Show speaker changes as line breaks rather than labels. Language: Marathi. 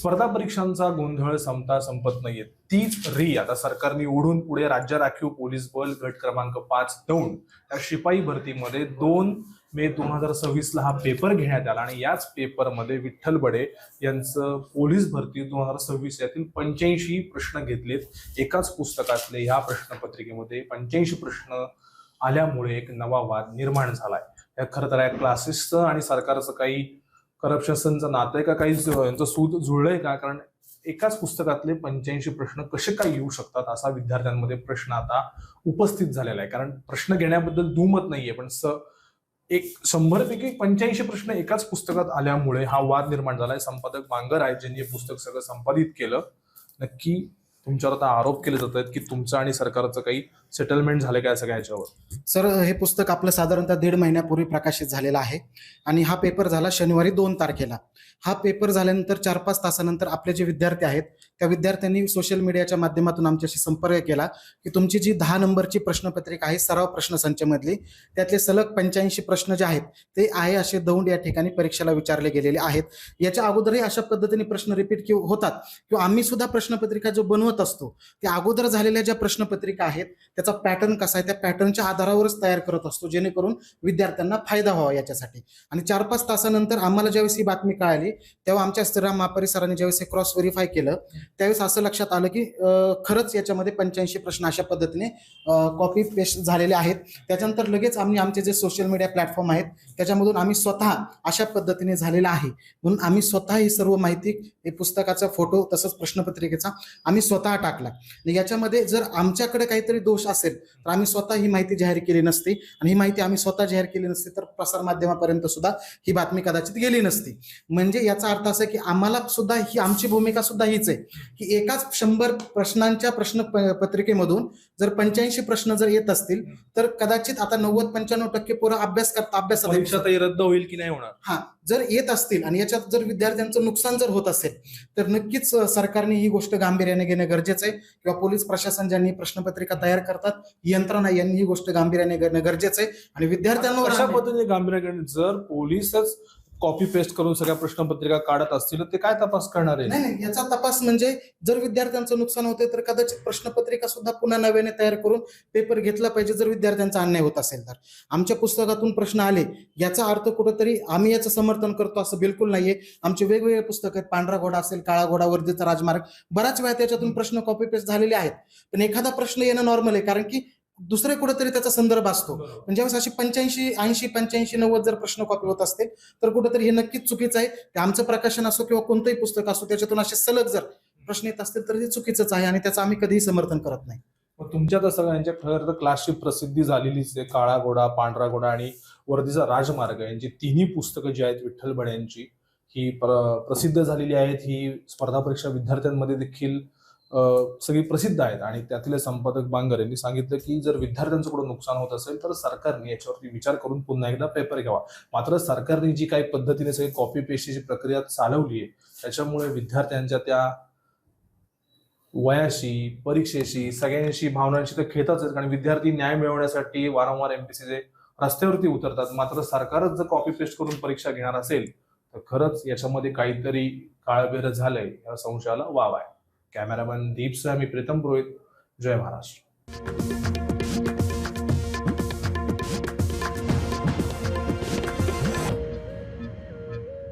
स्पर्धा परीक्षांचा गोंधळ संपता संपत नाहीये. तीच री आता सरकारने ओढून पुढे राज्य राखीव पोलीस बल गट क्रमांक 5 दौंड या शिपाई भरतीमध्ये 2 मे 2026 हा पेपर घेण्यात आला आणि याच पेपरमध्ये विठ्ठल बडे यांचं पोलीस भरती 2026 यातील 85 प्रश्न घेतलेत. एकाच पुस्तकातले ह्या प्रश्नपत्रिकेमध्ये 85 प्रश्न आल्यामुळे एक नवा वाद निर्माण झालाय. या खरं तर या क्लासेसचं आणि सरकारचं काही करप्शनचं नातं आहे का, काही यांचं सूत जुळलंय का? कारण एकाच पुस्तकातले 85 प्रश्न कसे काय येऊ शकतात असा विद्यार्थ्यांमध्ये प्रश्न आता उपस्थित झालेला आहे. कारण प्रश्न घेण्याबद्दल दुमत नाहीये, पण 100 पैकी 85 प्रश्न एकाच पुस्तकात आल्यामुळे हा वाद निर्माण झालाय. संपादक बांगर आहेत ज्यांनी हे पुस्तक सगळं संपादित केलं. नक्की तुमच्यावर आता आरोप केले जात आहेत की तुमचं आणि सरकारचं काही सेटलमेंट झालं काय सगळ्या ह्याच्यावर?
सर, हे पुस्तक आपलं साधारणतः 1.5 महिन्यापूर्वी प्रकाशित झालेलं आहे आणि हा पेपर झाला शनिवारी 2 तारखेला. हा पेपर झाल्यानंतर 4-5 तासानंतर आपले जे विद्यार्थी आहेत त्या विद्यार्थ्यांनी सोशल मीडियाच्या माध्यमातून आमच्याशी संपर्क केला की तुमची जी 10 नंबरची प्रश्नपत्रिका आहे सराव प्रश्न संचमधली, त्यातले सलग 85 प्रश्न जे आहेत ते आहे असे दौंड या ठिकाणी परीक्षेला विचारले गेलेले आहेत. याच्या अगोदरही अशा पद्धतीने प्रश्न रिपीट होतात किंवा आम्ही सुद्धा प्रश्नपत्रिका जो बनवत असतो त्या अगोदर झालेल्या ज्या प्रश्नपत्रिका आहेत त्याचा पॅटर्न कसा आहे त्या पॅटर्नच्या आधारावरच तयार करत असतो जेणेकरून विद्यार्थ्यांना फायदा व्हावा याच्यासाठी. आणि 4-5 तासानंतर आम्हाला ज्यावेळेस ही बातमी कळाली तेव्हा आमच्या श्रीराम महापरी सरांनी ज्यावेळेस हे क्रॉस व्हेरीफाय केलं त्यावेळेस असं लक्षात आलं की खरंच याच्यामध्ये 85 प्रश्न अशा पद्धतीने कॉपी पेस्ट झालेले आहेत. त्याच्यानंतर लगेच आमचे जे सोशल मीडिया प्लॅटफॉर्म आहेत त्याच्यामधून आम्ही स्वतः अशा पद्धतीने झालेला आहे म्हणून आम्ही स्वतः ही सर्व माहिती, हे पुस्तकाचा फोटो तसंच प्रश्नपत्रिकेचा आम्ही स्वतः टाकला. याच्यामध्ये जर आमच्याकडे काहीतरी दोष असेल तर आम्ही स्वतः ही माहिती जाहीर केली नसती आणि ही माहिती आम्ही स्वतः जाहीर केली नसती तर प्रसार माध्यमापर्यंत सुद्धा ही बातमी कदाचित गेली नसती. म्हणजे याचा अर्थ असा की आम्हाला सुद्धा ही आमची भूमिका सुद्धा हीच आहे की एकाच 100 प्रश्नांच्या प्रश्नपत्रिकेमधून जर 85 प्रश्न जर येत असतील तर कदाचित आता 90-95% पोरं अभ्यासात
परीक्षा रद्द होईल की नाही होणार.
हा, जर येत असतील आणि याच्यात जर विद्यार्थ्यांचं नुकसान जर होत असेल तर नक्कीच सरकारने ही गोष्ट गांभीर्याने घेणं गरजेचं आहे किंवा पोलीस प्रशासन ज्यांनी प्रश्नपत्रिका तयार करतात यंत्रणा यांनी ही गोष्ट गांभीर्याने घेणं गरजेचं आहे. आणि विद्यार्थ्यांवर
अशा पद्धतीने गांभीर्याने जर पोलीसच कॉपी पेस्ट करून सगळ्या प्रश्नपत्रिका काढत असतील ते काय तपास करणार आहे?
नाही, याचा तपास म्हणजे जर विद्यार्थ्यांचं नुकसान होते तर कदाचित प्रश्नपत्रिका सुद्धा पुन्हा नव्याने तयार करून पेपर घेतला पाहिजे जर विद्यार्थ्यांचा अन्याय होत असेल तर. आमच्या पुस्तकातून प्रश्न आले याचा अर्थ कुठंतरी आम्ही याचं समर्थन करतो असं बिलकुल नाहीये. आमचे वेगवेगळे पुस्तक आहेत, पांढरा घोडा असेल, काळा घोडा, वर्दीचा राजमार्ग, बऱ्याच वेळा त्याच्यातून प्रश्न कॉपी पेस्ट झालेले आहेत. पण एखादा प्रश्न येणं नॉर्मल आहे कारण की दुसरे कुठेतरी त्याचा संदर्भ असतो. पण ज्यावेळेस असे 85, 80, 85, 90 जर प्रश्न कॉपी होत असतील तर कुठेतरी हे नक्कीच चुकीचं आहे. ते आमचं प्रकाशन असो किंवा कोणतंही पुस्तक असो त्याच्यातून असे सलग जर प्रश्न येत असतील तर ते चुकीचंच आहे आणि त्याचं आम्ही कधीही समर्थन करत नाही.
तुमच्या तर सगळ्यांच्या खरं तर क्लासची प्रसिद्धी झालेलीच आहे. काळा घोडा, पांढरा घोडा आणि वर्दीचा राजमार्ग यांची तिन्ही पुस्तकं जी आहेत विठ्ठल बडे यांची ही प्रसिद्ध झालेली आहेत. ही स्पर्धा परीक्षा विद्यार्थ्यांमध्ये देखील सगळी प्रसिद्ध आहेत आणि त्यातले संपादक बांगर यांनी सांगितलं की जर विद्यार्थ्यांचं कुठं नुकसान होत असेल तर सरकारने याच्यावरती विचार करून पुन्हा एकदा पेपर घ्यावा. मात्र सरकारने जी काही पद्धतीने सगळी कॉपी पेस्टची प्रक्रिया चालवली आहे त्याच्यामुळे विद्यार्थ्यांच्या त्या वयाशी, परीक्षेशी, सगळ्यांशी, भावनांशी तर खेळताच आहेत. कारण विद्यार्थी न्याय मिळवण्यासाठी वारंवार एमपीसीचे रस्त्यावरती उतरतात. मात्र सरकारच जर कॉपी पेस्ट करून परीक्षा घेणार असेल तर खरंच याच्यामध्ये काहीतरी काळबेर झालंय या संशयाला वाव आहे. कॅमेरामॅन दीप सह मी प्रीतम पुरोहित. जय महाराष्ट्र.